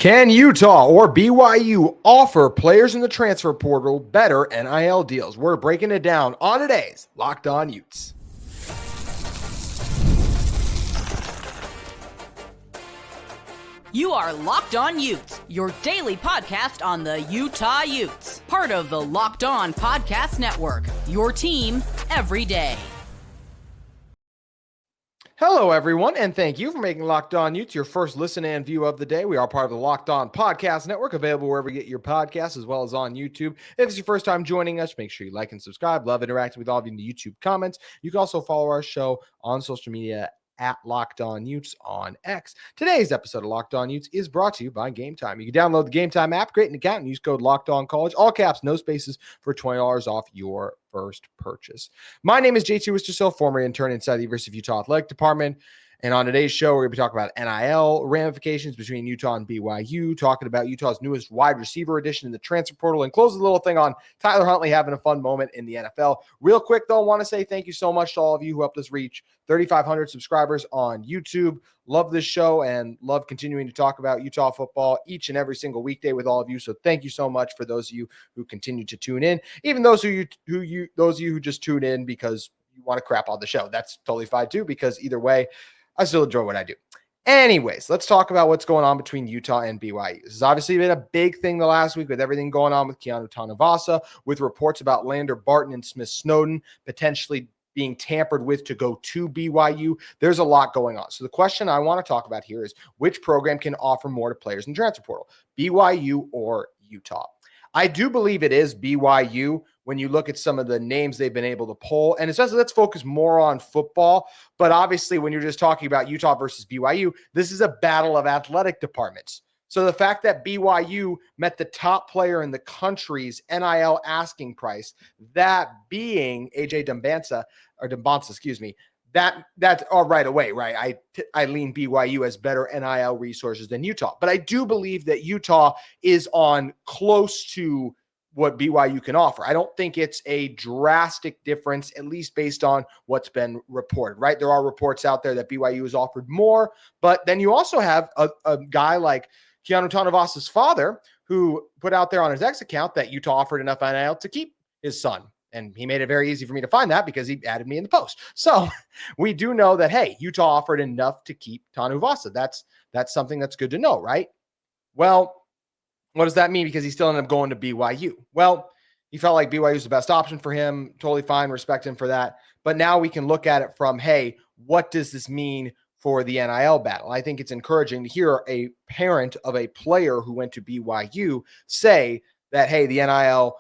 Can Utah or BYU offer players in the transfer portal better NIL deals? We're breaking it down on today's Locked On Utes. You are Locked On Utes, your daily podcast on the Utah Utes. Part of the Locked On Podcast Network, your team every day. Hello, everyone, and thank you for making Locked On Utes your first listen and view of the day. We are part of the Locked On Podcast Network, available wherever you get your podcasts, as well as on YouTube. If it's your first time joining us, make sure you like and subscribe. Love interacting with all of you in the YouTube comments. You can also follow our show on social media at Locked On Utes on X. Today's episode of Locked On Utes is brought to you by GameTime. You can download the GameTime app, create an account, and use code LOCKEDONCollege, all caps, no spaces, for $20 off your first purchase. My name is JT Wistrcill, former intern inside the University of Utah Athletic Department. And on today's show, we're going to be talking about NIL ramifications between Utah and BYU, talking about Utah's newest wide receiver addition in the transfer portal, and close a little thing on Tyler Huntley having a fun moment in the NFL. Real quick, though, I want to say thank you so much to all of you who helped us reach 3,500 subscribers on YouTube. Love this show and love continuing to talk about Utah football each and every single weekday with all of you. So thank you so much for those of you who continue to tune in, even those of you who just tune in because you want to crap on the show. That's totally fine too, because either way, I still enjoy what I do. Anyways, let's talk about what's going on between Utah and BYU. This has obviously been a big thing the last week with everything going on with Keanu Tanuvasa, with reports about Lander Barton and Smith Snowden potentially being tampered with to go to BYU. There's a lot going on. So the question I want to talk about here is which program can offer more to players in the transfer portal, BYU or Utah? I do believe it is BYU when you look at some of the names they've been able to pull. And especially let's focus more on football. But obviously, when you're just talking about Utah versus BYU, this is a battle of athletic departments. So the fact that BYU met the top player in the country's NIL asking price, that being AJ Dembonsa, that's all right away, right? I lean BYU as better NIL resources than Utah. But I do believe that Utah is on close to what BYU can offer. I don't think it's a drastic difference, at least based on what's been reported, right? There are reports out there that BYU has offered more, but then you also have a guy like Keanu Tanuvasa's father who put out there on his X account that Utah offered enough NIL to keep his son. And he made it very easy for me to find that because he added me in the post. So we do know that, hey, Utah offered enough to keep Tanuvasa. That's something that's good to know, right? Well, what does that mean? Because he still ended up going to BYU. Well, he felt like BYU was the best option for him. Totally fine. Respect him for that. But now we can look at it from, hey, what does this mean for the NIL battle? I think it's encouraging to hear a parent of a player who went to BYU say that, hey, the NIL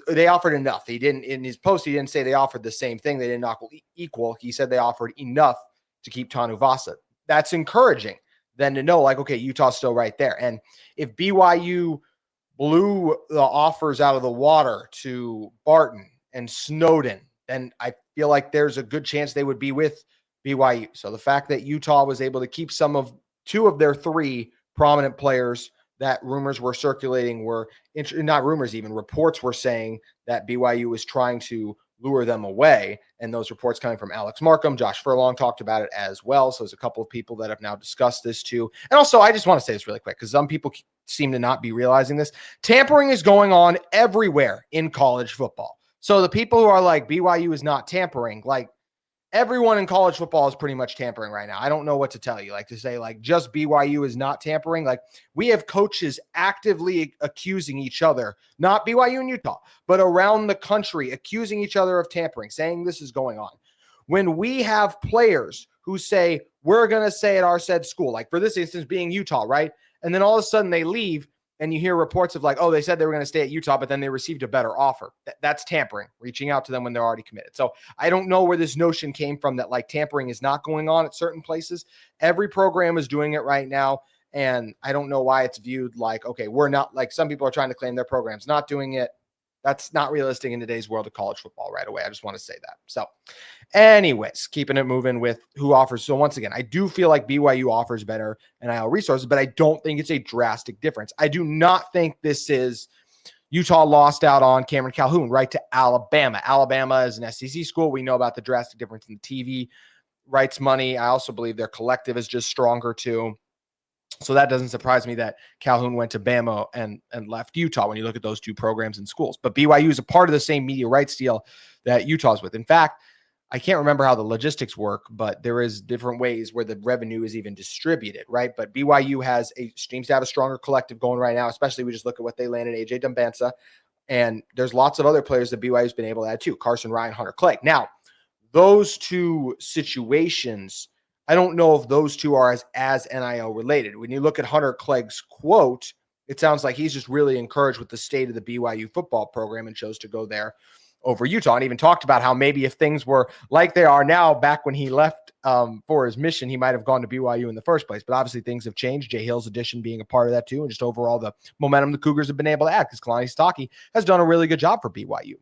they offered enough. He didn't, in his post, he didn't say they offered the same thing. They didn't equal. He said they offered enough to keep Tanuvasa. That's encouraging then to know, like, okay, Utah's still right there. And if BYU blew the offers out of the water to Barton and Snowden, then I feel like there's a good chance they would be with BYU. So the fact that Utah was able to keep two of their three prominent players that rumors were circulating were not rumors, even reports were saying that BYU was trying to lure them away. And those reports coming from Alex Markham, Josh Furlong talked about it as well. So there's a couple of people that have now discussed this too. And also, I just want to say this really quick because some people seem to not be realizing this. Tampering is going on everywhere in college football. So the people who are like BYU is not tampering, like everyone in college football is pretty much tampering right now. I don't know what to tell you. Like to say like just BYU is not tampering. Like we have coaches actively accusing each other, not BYU and Utah, but around the country accusing each other of tampering, saying this is going on. When we have players who say, we're going to say at our said school, like for this instance being Utah, right? And then all of a sudden they leave and you hear reports of like, oh, they said they were going to stay at Utah, but then they received a better offer. That's tampering, reaching out to them when they're already committed. So I don't know where this notion came from that like tampering is not going on at certain places. Every program is doing it right now. And I don't know why it's viewed like, okay, we're not, like some people are trying to claim their program's not doing it. That's not realistic in today's world of college football right away. I just want to say that. So anyways, keeping it moving with who offers. So once again, I do feel like BYU offers better NIL resources, but I don't think it's a drastic difference. I do not think this is Utah lost out on Cameron Calhoun, right, to Alabama. Alabama is an SEC school. We know about the drastic difference in the TV rights money. I also believe their collective is just stronger too. So that doesn't surprise me that Calhoun went to Bama and left Utah when you look at those two programs and schools. But BYU is a part of the same media rights deal that Utah's with. In fact, I can't remember how the logistics work, but there is different ways where the revenue is even distributed, right? But BYU seems to have a stronger collective going right now, especially we just look at what they landed, AJ Dumbanza, and there's lots of other players that BYU's been able to add too, Carson Ryan, Hunter Clegg. Now, those two situations, I don't know if those two are as NIL related. When you look at Hunter Clegg's quote, it sounds like he's just really encouraged with the state of the BYU football program and chose to go there over Utah, and even talked about how maybe if things were like they are now, back when he left for his mission, he might have gone to BYU in the first place. But obviously things have changed. Jay Hill's addition being a part of that too, and just overall the momentum the Cougars have been able to add, because Kalani Sitake has done a really good job for BYU.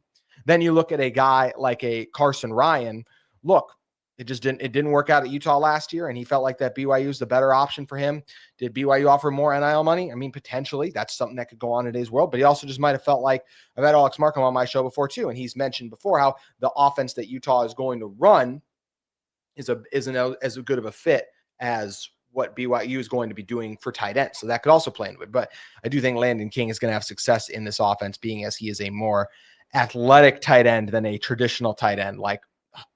Then you look at a guy like a Carson Ryan. Look, it didn't work out at Utah last year, and he felt like that BYU is the better option for him. Did BYU offer more NIL money? I mean, potentially. That's something that could go on in today's world, but he also just might have felt like, I've had Alex Markham on my show before too, and he's mentioned before how the offense that Utah is going to run isn't as good of a fit as what BYU is going to be doing for tight ends. So that could also play into it. But I do think Landon King is going to have success in this offense, being as he is a more athletic tight end than a traditional tight end. Like,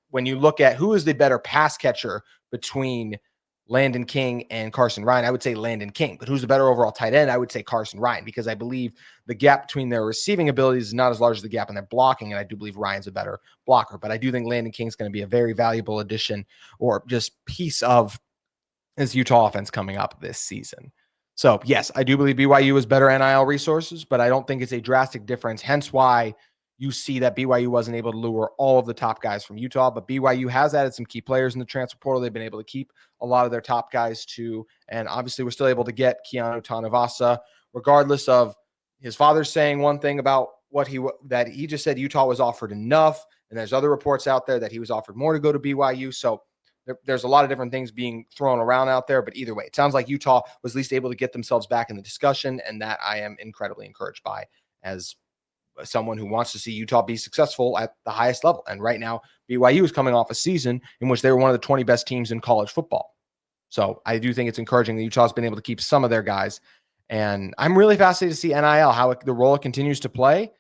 when you look at who is the better pass catcher between Landon King and Carson Ryan, I would say Landon King. But who's the better overall tight end? I would say Carson Ryan, because I believe the gap between their receiving abilities is not as large as the gap in their blocking, and I do believe Ryan's a better blocker. But I do think Landon King is going to be a very valuable addition, or just piece of this Utah offense coming up this season. So yes, I do believe BYU is better NIL resources, but I don't think it's a drastic difference. Hence why you see that BYU wasn't able to lure all of the top guys from Utah, but BYU has added some key players in the transfer portal. They've been able to keep a lot of their top guys too. And obviously we're still able to get Keanu Tanavasa, regardless of his father saying one thing about that he just said Utah was offered enough. And there's other reports out there that he was offered more to go to BYU. So there's a lot of different things being thrown around out there, but either way, it sounds like Utah was at least able to get themselves back in the discussion. And that I am incredibly encouraged by, as someone who wants to see Utah be successful at the highest level. And right now, BYU is coming off a season in which they were one of the 20 best teams in college football. So I do think it's encouraging that Utah's been able to keep some of their guys. And I'm really fascinated to see NIL, the role it continues to play.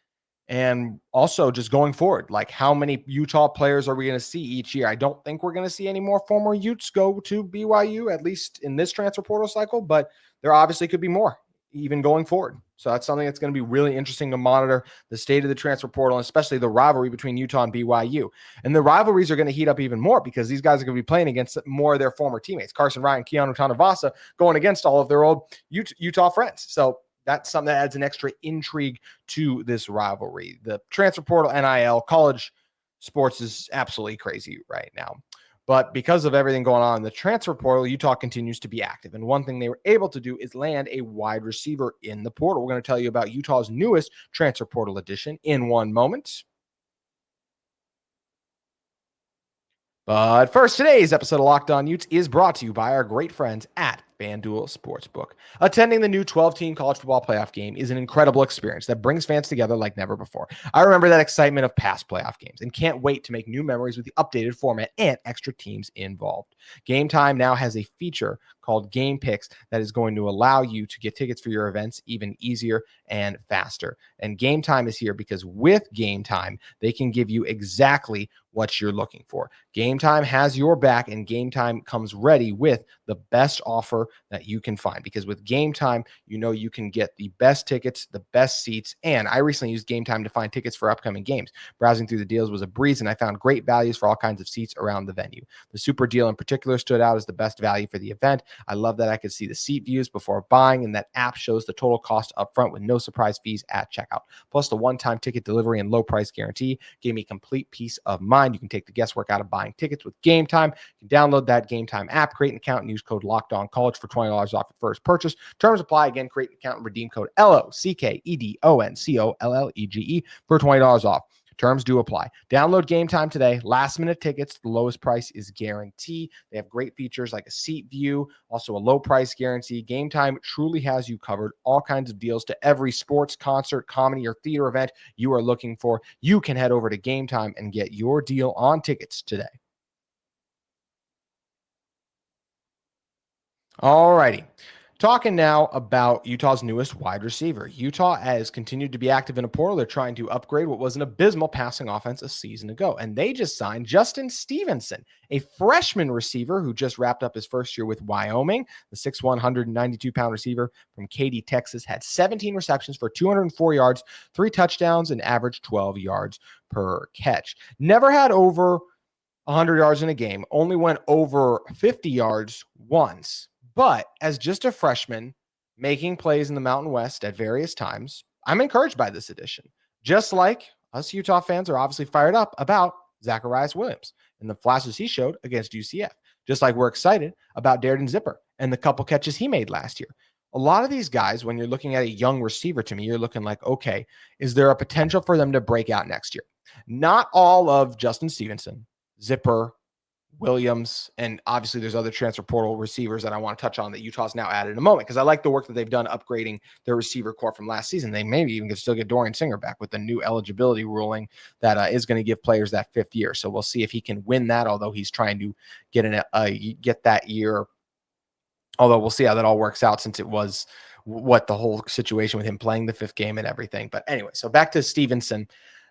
And also just going forward, like how many Utah players are we going to see each year? I don't think we're going to see any more former Utes go to BYU, at least in this transfer portal cycle, but there obviously could be more even going forward. So that's something that's going to be really interesting to monitor, the state of the transfer portal, and especially the rivalry between Utah and BYU. And the rivalries are going to heat up even more, because these guys are going to be playing against more of their former teammates. Carson Ryan, Keanu Tanavasa going against all of their old Utah friends. So that's something that adds an extra intrigue to this rivalry. The transfer portal, NIL, college sports is absolutely crazy right now. But because of everything going on in the transfer portal, Utah continues to be active. And one thing they were able to do is land a wide receiver in the portal. We're going to tell you about Utah's newest transfer portal edition in one moment. But first, today's episode of Locked On Utes is brought to you by our great friends at FanDuel Sportsbook. Attending the new 12-team college football playoff game is an incredible experience that brings fans together like never before. I remember that excitement of past playoff games and can't wait to make new memories with the updated format and extra teams involved. GameTime now has a feature called Game Picks that is going to allow you to get tickets for your events even easier and faster. And GameTime is here because with GameTime, they can give you exactly what you're looking for. GameTime has your back, and GameTime comes ready with the best offer that you can find, because with GameTime, you know you can get the best tickets, the best seats, and I recently used GameTime to find tickets for upcoming games. Browsing through the deals was a breeze, and I found great values for all kinds of seats around the venue. The Super Deal in particular stood out as the best value for the event. I love that I could see the seat views before buying, and that app shows the total cost up front with no surprise fees at checkout. Plus, the one-time ticket delivery and low price guarantee gave me complete peace of mind. You can take the guesswork out of buying tickets with GameTime. You can download that GameTime app, create an account, and use code LOCKEDONCollege for $20 off your first purchase. Terms apply. Again, create an account and redeem code LOCKEDONCOLLEGE for $20 off. Terms do apply. Download GameTime today. Last minute tickets. The lowest price is guaranteed. They have great features like a seat view, also a low price guarantee. GameTime truly has you covered. All kinds of deals to every sports, concert, comedy, or theater event you are looking for. You can head over to GameTime and get your deal on tickets today. All righty. Talking now about Utah's newest wide receiver. Utah has continued to be active in a portal. They're trying to upgrade what was an abysmal passing offense a season ago. And they just signed Justin Stevenson, a freshman receiver who just wrapped up his first year with Wyoming. The 6'1", 192-pound receiver from Katy, Texas, had 17 receptions for 204 yards, 3 touchdowns, and averaged 12 yards per catch. Never had over 100 yards in a game, only went over 50 yards once. But as just a freshman making plays in the Mountain West at various times, I'm encouraged by this addition. Just like us Utah fans are obviously fired up about Zacharias Williams and the flashes he showed against UCF. Just like we're excited about Dorian Zipper and the couple catches he made last year. A lot of these guys, when you're looking at a young receiver, to me, you're looking like, okay, is there a potential for them to break out next year? Not all of Justin Stevenson, Zipper, Williams, and obviously there's other transfer portal receivers that I want to touch on that Utah's now added in a moment, because I like the work that they've done upgrading their receiver core from last season. They maybe even could still get Dorian Singer back with the new eligibility ruling that is going to give players that 5th year. So we'll see if he can win that, although he's trying to get that year. Although we'll see how that all works out, since it was what the whole situation with him playing the 5th game and everything. But anyway, so back to Stevenson.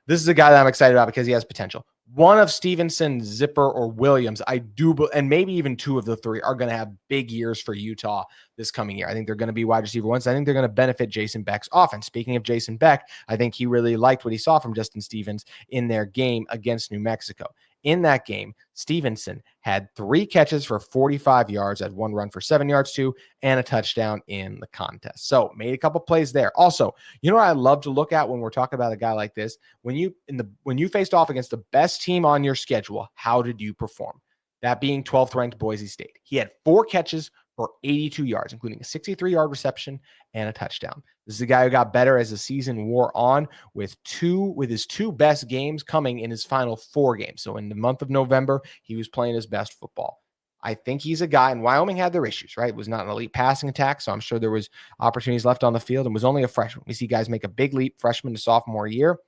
This is a guy that I'm excited about because he has potential. One of Stevenson, Zipper, or Williams, I do, and maybe even 2 of the 3 are going to have big years for Utah this coming year. I think they're going to be wide receiver ones. I think they're going to benefit Jason Beck's offense. Speaking of Jason Beck, I think he really liked what he saw from Justin Stevens in their game against New Mexico. In that game, Stevenson had 3 catches for 45 yards, had 1 run for 7 yards too, and a touchdown in the contest. So made a couple plays there. Also, you know what I love to look at when we're talking about a guy like this? When you faced off against the best team on your schedule, how did you perform? That being 12th ranked Boise State. He had 4 catches for 82 yards, including a 63-yard reception and a touchdown. This is a guy who got better as the season wore on, with his 2 best games coming in his final 4 games. So in the month of November, he was playing his best football. I think he's a guy, and Wyoming had their issues, right? It was not an elite passing attack, so I'm sure there was opportunities left on the field, and was only a freshman. We see guys make a big leap freshman to sophomore year.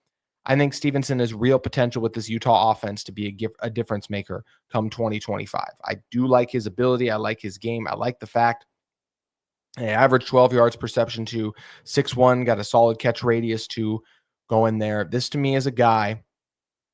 I think Stevenson has real potential with this Utah offense to be a difference maker come 2025. I do like his ability. I like his game. I like the fact he averaged 12 yards per reception to 6'1", got a solid catch radius to go in there. This to me is a guy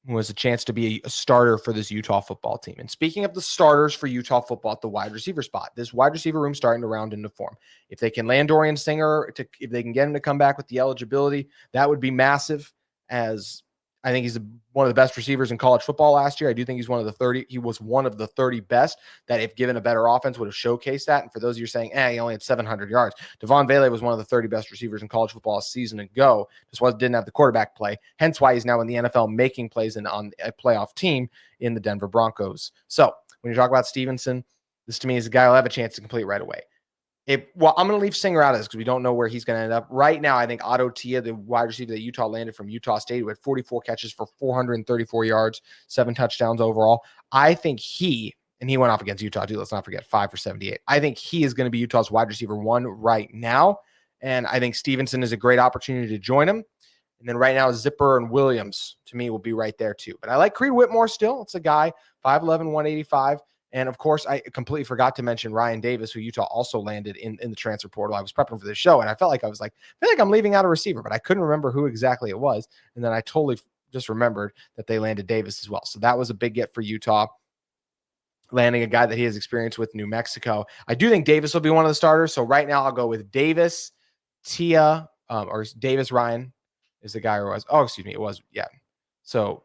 who has a chance to be a starter for this Utah football team. And speaking of the starters for Utah football at the wide receiver spot, this wide receiver room starting to round into form. If they can land Dorian Singer, if they can get him to come back with the eligibility, that would be massive, as I think he's one of the best receivers in college football last year. I do think he's one of the 30. He was one of the 30 best that, if given a better offense, would have showcased that. And for those of you saying, he only had 700 yards. Devon Vele was one of the 30 best receivers in college football a season ago. Didn't have the quarterback play. Hence why he's now in the NFL making plays on a playoff team in the Denver Broncos. So when you talk about Stevenson, this to me is a guy who'll have a chance to complete right away. I'm going to leave Singer out of this because we don't know where he's going to end up. Right now, I think Otto Tia, the wide receiver that Utah landed from Utah State, who had 44 catches for 434 yards, 7 touchdowns overall. I think he went off against Utah too. Let's not forget, 5 for 78. I think he is going to be Utah's wide receiver 1 right now. And I think Stevenson is a great opportunity to join him. And then right now, Zipper and Williams, to me, will be right there too. But I like Creed Whitmore still. It's a guy, 5'11", 185. And of course, I completely forgot to mention Ryan Davis, who Utah also landed in the transfer portal. I was prepping for the show, and I felt like I'm leaving out a receiver, but I couldn't remember who exactly it was. And then I totally just remembered that they landed Davis as well. So that was a big get for Utah, landing a guy that he has experience with New Mexico. I do think Davis will be one of the starters. So right now I'll go with Davis, Tia, or Davis Ryan is the guy who was. Oh, excuse me. It was, yeah. So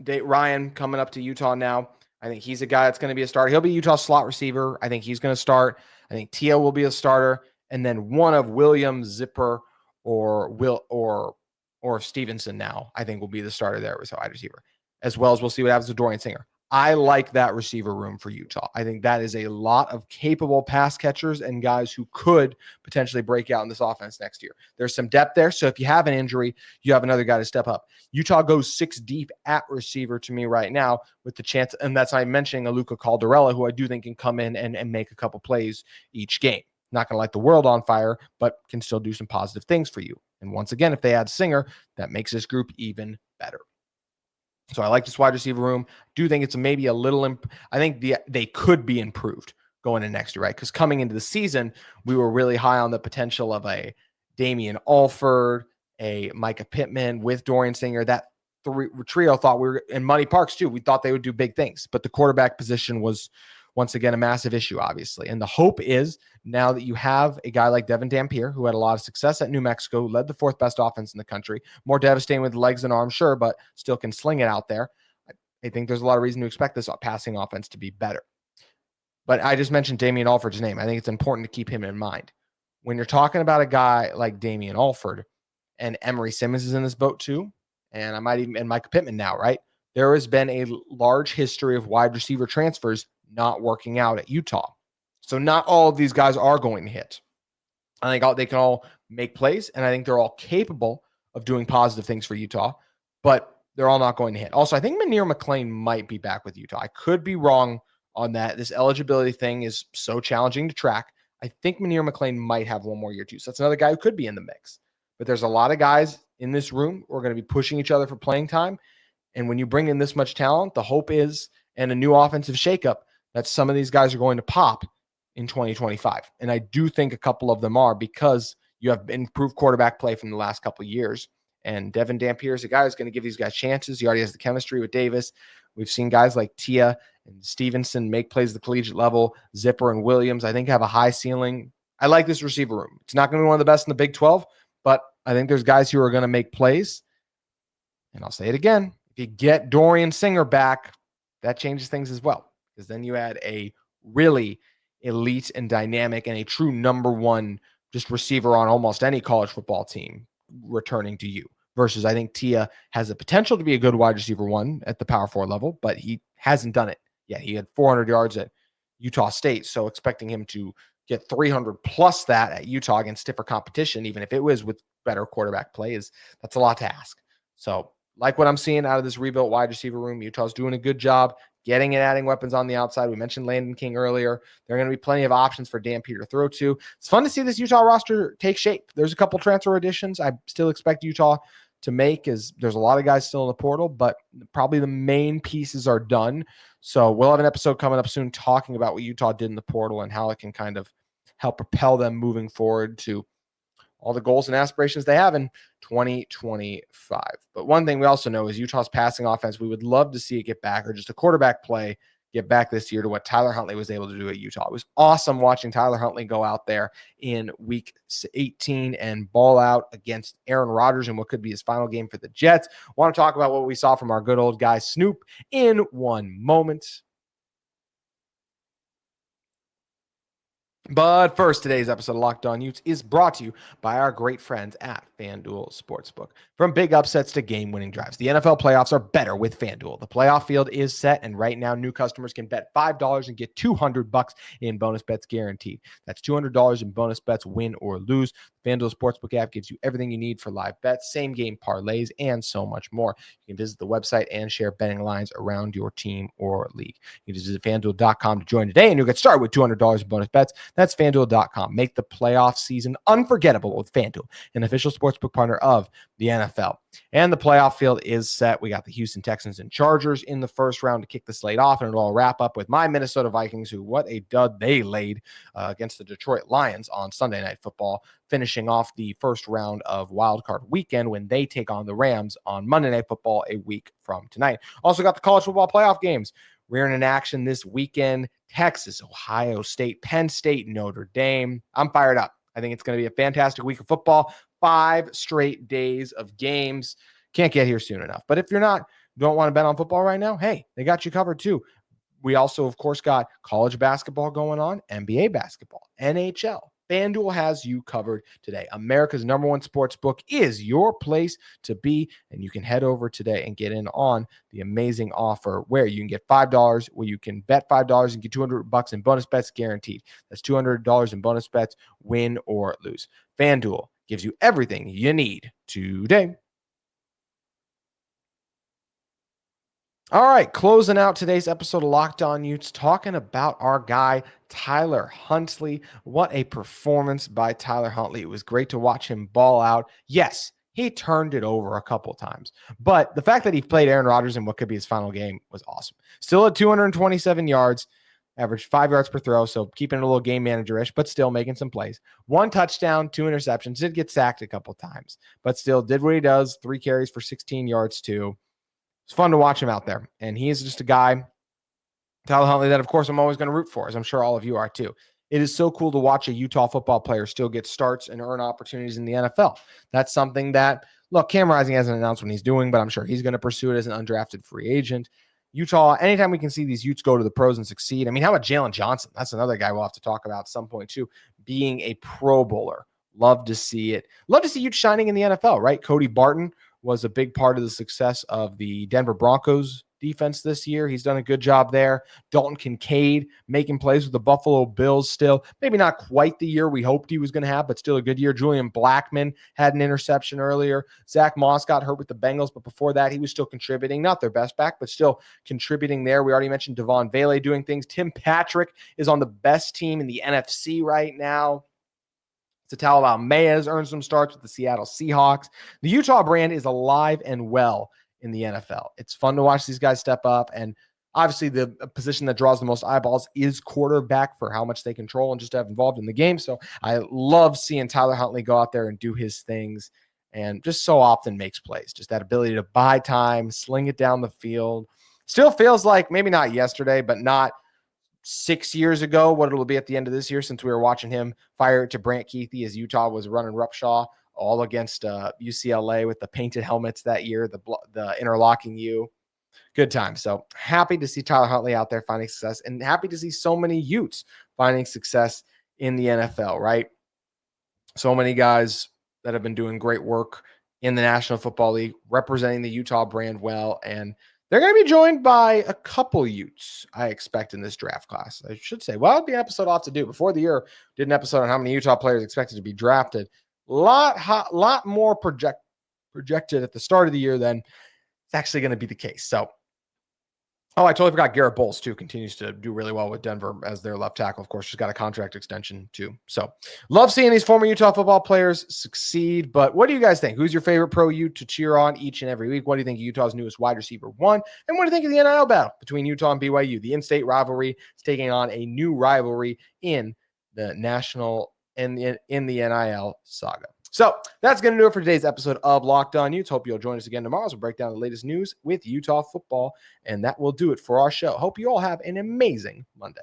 Ryan coming up to Utah now. I think he's a guy that's going to be a starter. He'll be Utah's slot receiver. I think he's going to start. I think Tia will be a starter. And then one of Williams, Zipper, or Stevenson now, I think will be the starter there as a wide receiver. As well as we'll see what happens with Dorian Singer. I like that receiver room for Utah. I think that is a lot of capable pass catchers and guys who could potentially break out in this offense next year. There's some depth there. So if you have an injury, you have another guy to step up. Utah goes 6 deep at receiver to me right now with the chance. And that's I'm mentioning Luca Caldarella, who I do think can come in and make a couple plays each game. Not going to light the world on fire, but can still do some positive things for you. And once again, if they add Singer, that makes this group even better. So I like this wide receiver room. Do think it's maybe a little. I think they could be improved. going into next year, right? Because coming into the season, we were really high on the potential of a Damian Alford, a Micah Pittman with Dorian Singer. That trio thought we were in Money Parks too. We thought they would do big things, but the quarterback position was once again a massive issue, obviously. And the hope is now that you have a guy like Devin Dampier, who had a lot of success at New Mexico, led the fourth best offense in the country, more devastating with legs and arms, sure, but still can sling it out there. I think there's a lot of reason to expect this passing offense to be better. But I just mentioned Damian Alford's name. I think it's important to keep him in mind. When you're talking about a guy like Damian Alford, and Emery Simmons is in this boat too, and Micah Pittman now, right? There has been a large history of wide receiver transfers not working out at Utah. So not all of these guys are going to hit. I think they can all make plays, and I think they're all capable of doing positive things for Utah, but they're all not going to hit. Also, I think Munir McClain might be back with Utah. I could be wrong on that. This eligibility thing is so challenging to track. I think Munir McClain might have one more year too. So that's another guy who could be in the mix. But there's a lot of guys in this room who are going to be pushing each other for playing time. And when you bring in this much talent, the hope is, and a new offensive shakeup, that some of these guys are going to pop in 2025. And I do think a couple of them are, because you have improved quarterback play from the last couple of years. And Devin Dampier is a guy who's going to give these guys chances. He already has the chemistry with Davis. We've seen guys like Tia and Stevenson make plays at the collegiate level. Zipper and Williams, I think, have a high ceiling. I like this receiver room. It's not going to be one of the best in the Big 12, but I think there's guys who are going to make plays. And I'll say it again. If you get Dorian Singer back, that changes things as well, because then you add a really elite and dynamic and a true number one just receiver on almost any college football team returning to you. Versus I think Tia has the potential to be a good wide receiver one at the Power 4 level, but he hasn't done it yet. He had 400 yards at Utah State, so expecting him to get 300 plus that at Utah against stiffer competition, even if it was with better quarterback play, that's a lot to ask. So like what I'm seeing out of this rebuilt wide receiver room, Utah's doing a good job getting and adding weapons on the outside. We mentioned Landon King earlier. There are going to be plenty of options for Dampier to throw to. It's fun to see this Utah roster take shape. There's a couple transfer additions I still expect Utah to make, as there's a lot of guys still in the portal, but probably the main pieces are done. So we'll have an episode coming up soon talking about what Utah did in the portal and how it can kind of help propel them moving forward to all the goals and aspirations they have in 2025. But one thing we also know is Utah's passing offense. We would love to see it get back, or just a quarterback play get back this year to what Tyler Huntley was able to do at Utah. It was awesome watching Tyler Huntley go out there in week 18 and ball out against Aaron Rodgers in what could be his final game for the Jets. I want to talk about what we saw from our good old guy Snoop in one moment. But first, today's episode of Locked On Utes is brought to you by our great friends at FanDuel Sportsbook. From big upsets to game-winning drives, the NFL playoffs are better with FanDuel. The playoff field is set, and right now, new customers can bet $5 and get $200 in bonus bets guaranteed. That's $200 in bonus bets, win or lose. The FanDuel Sportsbook app gives you everything you need for live bets, same-game parlays, and so much more. You can visit the website and share betting lines around your team or league. You can visit FanDuel.com to join today, and you'll get started with $200 in bonus bets. That's FanDuel.com. Make the playoff season unforgettable with FanDuel, an official sportsbook partner of the NFL. And the playoff field is set. We got the Houston Texans and Chargers in the first round to kick the slate off, and it'll all wrap up with my Minnesota Vikings, who, what a dud they laid against the Detroit Lions on Sunday Night Football, finishing off the first round of Wild Card Weekend when they take on the Rams on Monday Night Football a week from tonight. Also got the college football playoff games rearing in action this weekend. Texas, Ohio State, Penn State, Notre Dame. I'm fired up. I think it's going to be a fantastic week of football. 5 straight days of games. Can't get here soon enough. But if you're don't want to bet on football right now, hey, they got you covered too. We also, of course, got college basketball going on, NBA basketball, NHL. FanDuel has you covered today. America's number one sports book is your place to be, and you can head over today and get in on the amazing offer where you can get $5, where you can bet $5 and get $200 in bonus bets guaranteed. That's $200 in bonus bets, win or lose. FanDuel gives you everything you need today. All right, closing out today's episode of Locked On Utes, talking about our guy, Tyler Huntley. What a performance by Tyler Huntley. It was great to watch him ball out. Yes, he turned it over a couple times, but the fact that he played Aaron Rodgers in what could be his final game was awesome. Still at 227 yards, averaged 5 yards per throw, so keeping it a little game manager-ish, but still making some plays. 1 touchdown, 2 interceptions, did get sacked a couple times, but still did what he does, 3 carries for 16 yards too. It's fun to watch him out there, and he is just a guy, Tyler Huntley, that of course I'm always going to root for, as I'm sure all of you are too. It is so cool to watch a Utah football player still get starts and earn opportunities in the NFL. That's something that, look, Cam Rising hasn't announced what he's doing, but I'm sure he's going to pursue it as an undrafted free agent. Utah, anytime we can see these Utes go to the pros and succeed. I mean, how about Jalen Johnson? That's another guy we'll have to talk about at some point too, being a Pro Bowler. Love to see it. Love to see Utes shining in the NFL, right? Cody Barton was a big part of the success of the Denver Broncos defense this year. He's done a good job there. Dalton Kincaid making plays with the Buffalo Bills still. Maybe not quite the year we hoped he was going to have, but still a good year. Julian Blackmon had an interception earlier. Zach Moss got hurt with the Bengals, but before that, he was still contributing. Not their best back, but still contributing there. We already mentioned Devon Vele doing things. Tim Patrick is on the best team in the NFC right now. Tatalala May has earned some starts with the Seattle Seahawks. The Utah brand is alive and well in the NFL. It's fun to watch these guys step up. And obviously the position that draws the most eyeballs is quarterback for how much they control and just have involved in the game. So I love seeing Tyler Huntley go out there and do his things and just so often makes plays. Just that ability to buy time, sling it down the field. Still feels like maybe not yesterday, but not 6 years ago, what it'll be at the end of this year, since we were watching him fire it to Brant Keithy as Utah was running Rupshaw all against UCLA with the painted helmets that year, the interlocking U. Good time. So happy to see Tyler Huntley out there finding success, and happy to see so many Utes finding success in the NFL, right? So many guys that have been doing great work in the National Football League, representing the Utah brand well, and they're going to be joined by a couple Utes, I expect, in this draft class. I should say, well, it'd be an episode off to do. Before the year, did an episode on how many Utah players expected to be drafted. Lot more projected at the start of the year than it's actually going to be the case. So, I totally forgot Garrett Bowles, too, continues to do really well with Denver as their left tackle. Of course, she's got a contract extension, too. So, love seeing these former Utah football players succeed. But what do you guys think? Who's your favorite pro Ute to cheer on each and every week? What do you think of Utah's newest wide receiver one? And what do you think of the NIL battle between Utah and BYU? The in-state rivalry is taking on a new rivalry in the national and in the NIL saga. So that's going to do it for today's episode of Locked On Utes. Hope you'll join us again tomorrow as we break down the latest news with Utah football. And that will do it for our show. Hope you all have an amazing Monday.